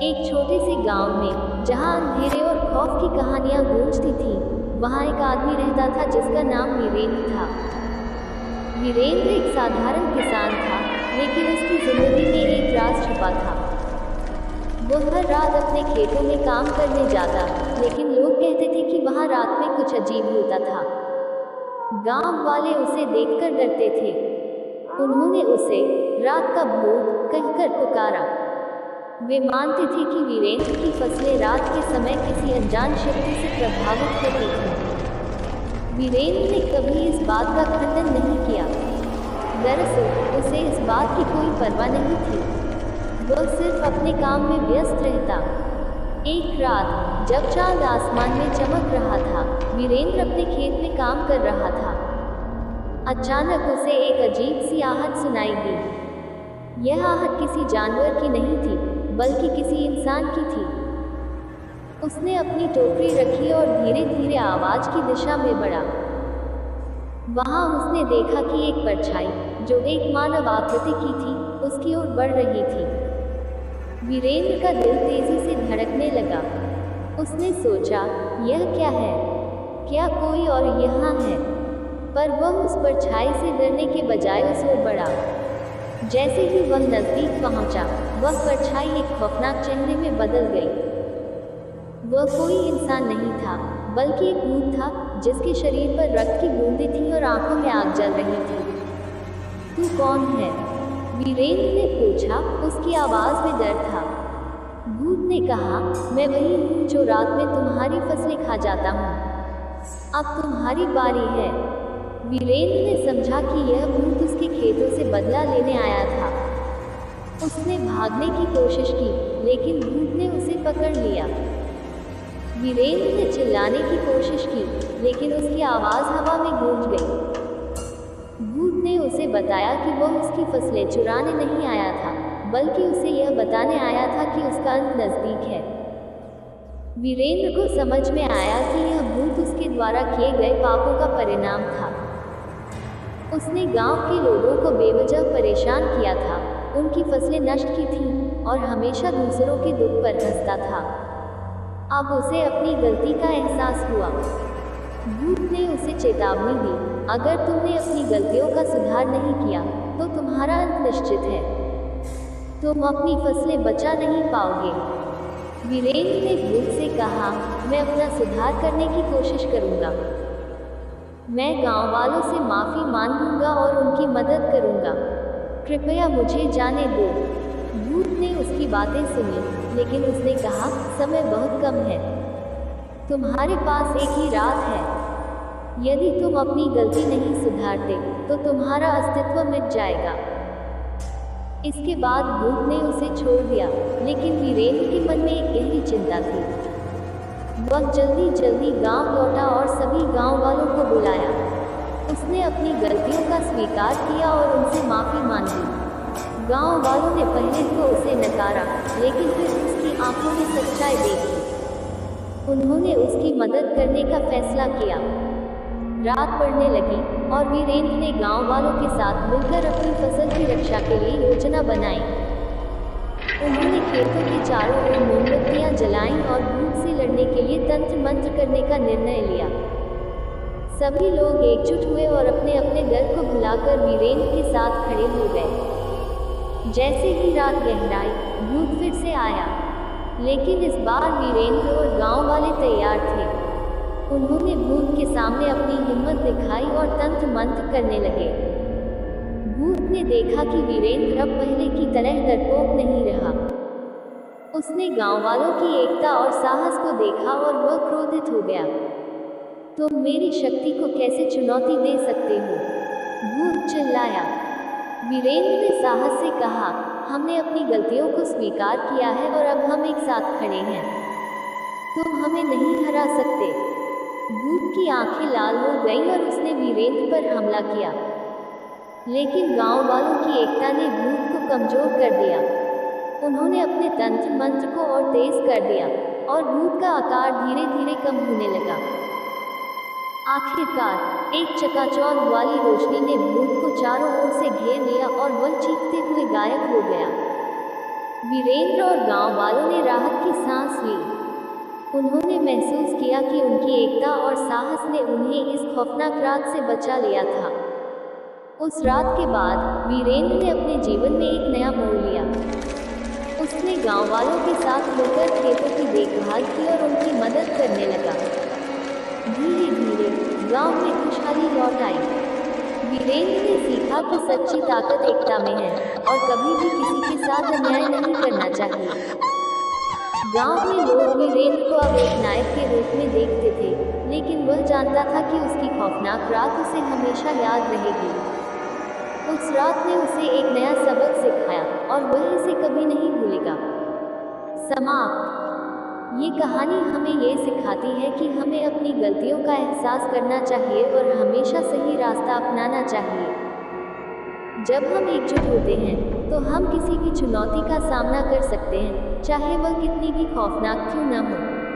एक छोटे से गांव में जहां अंधेरे और खौफ की कहानियां गूंजती थीं, वहां एक आदमी रहता था जिसका नाम वीरेंद्र था। वीरेंद्र एक साधारण किसान था, लेकिन उसकी जिंदगी में एक राज छिपा था। वो हर रात अपने खेतों में काम करने जाता, लेकिन लोग कहते थे कि वहां रात में कुछ अजीब होता था। गांव वाले उसे देखकर डरते थे। उन्होंने उसे रात का भूत कहकर पुकारा। वे मानते थे कि वीरेंद्र की फसलें रात के समय किसी अनजान शक्ति से प्रभावित होती थीं। वीरेंद्र ने कभी इस बात का खंडन नहीं किया। दरअसल उसे इस बात की कोई परवाह नहीं थी। वह सिर्फ अपने काम में व्यस्त रहता। एक रात जब चांद आसमान में चमक रहा था, वीरेंद्र अपने खेत में काम कर रहा था। अचानक उसे एक अजीब सी आहट सुनाई दी। यह आहट किसी जानवर की नहीं थी, बल्कि किसी इंसान की थी। उसने अपनी टोकरी रखी और धीरे धीरे आवाज की दिशा में बढ़ा। वहां उसने देखा कि एक परछाई, जो एक मानव आकृति की थी, उसकी ओर बढ़ रही थी। वीरेंद्र का दिल तेजी से धड़कने लगा। उसने सोचा, यह क्या है? क्या कोई और यहाँ है? पर वह उस परछाई से डरने के बजाय उस ओर बढ़ा। जैसे ही वह नजदीक पहुंचा, वह परछाई एक खौफनाक चेहरे में बदल गई। वह कोई इंसान नहीं था, बल्कि एक भूत था, जिसके शरीर पर रक्त की बूंदें थीं और आंखों में आग जल रही थी। तू कौन है? वीरेंद्र ने पूछा। उसकी आवाज में डर था। भूत ने कहा, मैं वही हूँ जो रात में तुम्हारी फसलें खा जाता हूँ। अब तुम्हारी बारी है। वीरेंद्र ने समझा कि यह भूत उसके खेतों से बदला लेने आया था। उसने भागने की कोशिश की, लेकिन भूत ने उसे पकड़ लिया। वीरेंद्र ने चिल्लाने की कोशिश की, लेकिन उसकी आवाज हवा में गूंज गई। भूत ने उसे बताया कि वह उसकी फसलें चुराने नहीं आया था, बल्कि उसे यह बताने आया था कि उसका अंत नजदीक है। वीरेंद्र को समझ में आया कि यह भूत उसके द्वारा किए गए पापों का परिणाम था। उसने गांव के लोगों को बेवजह परेशान किया था, उनकी फसलें नष्ट की थीं और हमेशा दूसरों के दुख पर हंसता था। अब उसे अपनी गलती का एहसास हुआ। भूत ने उसे चेतावनी दी, अगर तुमने अपनी गलतियों का सुधार नहीं किया, तो तुम्हारा अंत निश्चित है। तुम अपनी फसलें बचा नहीं पाओगे। वीरेंद्र ने भूत से कहा, मैं अपना सुधार करने की कोशिश करूंगा। मैं गांव वालों से माफी मांगूंगा और उनकी मदद करूंगा। कृपया मुझे जाने दो। भूत ने उसकी बातें सुनी, लेकिन उसने कहा, समय बहुत कम है। तुम्हारे पास एक ही रात है। यदि तुम अपनी गलती नहीं सुधारते, तो तुम्हारा अस्तित्व मिट जाएगा। इसके बाद भूत ने उसे छोड़ दिया, लेकिन वीरेंद्र के मन में एक गहरी चिंता थी। वह जल्दी जल्दी गांव लौटा और सभी गांव वालों को बुलाया। उसने अपनी गलतियों का स्वीकार किया और उनसे माफी मांगी। गांव वालों ने पहले तो उसे नकारा, लेकिन फिर उसकी आंखों में सच्चाई देखी। उन्होंने उसकी मदद करने का फैसला किया। रात पड़ने लगी और वीरेंद्र ने गांव वालों के साथ मिलकर अपनी फसल की रक्षा के लिए योजना बनाई। उन्होंने खेतों के चारों ओर मोमबत्तियां जलाईं और भूत से लड़ने के लिए तंत्र मंत्र करने का निर्णय लिया। सभी लोग एकजुट हुए और अपने अपने डर को भुलाकर वीरेंद्र के साथ खड़े हो गए। जैसे ही रात गहराई, भूत फिर से आया, लेकिन इस बार वीरेंद्र और गांव वाले तैयार थे। उन्होंने भूत के सामने अपनी हिम्मत दिखाई और तंत्र मंत्र करने लगे। भूत ने देखा कि वीरेंद्र अब पहले की तरह डरपोक नहीं रहा। उसने गांव वालों की एकता और साहस को देखा और वह क्रोधित हो गया। तुम मेरी शक्ति को कैसे चुनौती दे सकते हो? भूत चिल्लाया। वीरेंद्र ने साहस से कहा, हमने अपनी गलतियों को स्वीकार किया है और अब हम एक साथ खड़े हैं। तुम हमें नहीं हरा सकते। भूत की आंखें लाल हो गईं और उसने वीरेंद्र पर हमला किया, लेकिन गांव वालों की एकता ने भूत को कमजोर कर दिया। उन्होंने अपने तंत्र मंत्र को और तेज कर दिया और भूत का आकार धीरे धीरे कम होने लगा। आखिरकार एक चकाचौंध वाली रोशनी ने भूत को चारों ओर से घेर लिया और वह चीखते हुए गायब हो गया। वीरेंद्र और गांव वालों ने राहत की सांस ली। उन्होंने महसूस किया कि उनकी एकता और साहस ने उन्हें इस खौफनाक रात से बचा लिया था। उस रात के बाद वीरेंद्र ने अपने जीवन में एक नया मोड़ लिया। उसने गांव वालों के साथ मिलकर खेतों की देखभाल की और उनकी मदद करने लगा। धीरे धीरे गांव में खुशहाली लौट आई। वीरेंद्र ने सीखा कि सच्ची ताकत एकता में है और कभी भी किसी के साथ अन्याय नहीं करना चाहिए। गांव में लोग वीरेंद्र को अब एक नायक के रूप में देखते थे, लेकिन वह जानता था कि उसकी खौफनाक रात उसे हमेशा याद रहेगी। उस रात ने उसे एक नया सबक सिखाया और वह इसे कभी नहीं भूलेगा। समाप्त। ये कहानी हमें ये सिखाती है कि हमें अपनी गलतियों का एहसास करना चाहिए और हमेशा सही रास्ता अपनाना चाहिए। जब हम एकजुट होते हैं तो हम किसी भी चुनौती का सामना कर सकते हैं, चाहे वह कितनी भी खौफनाक क्यों न हो।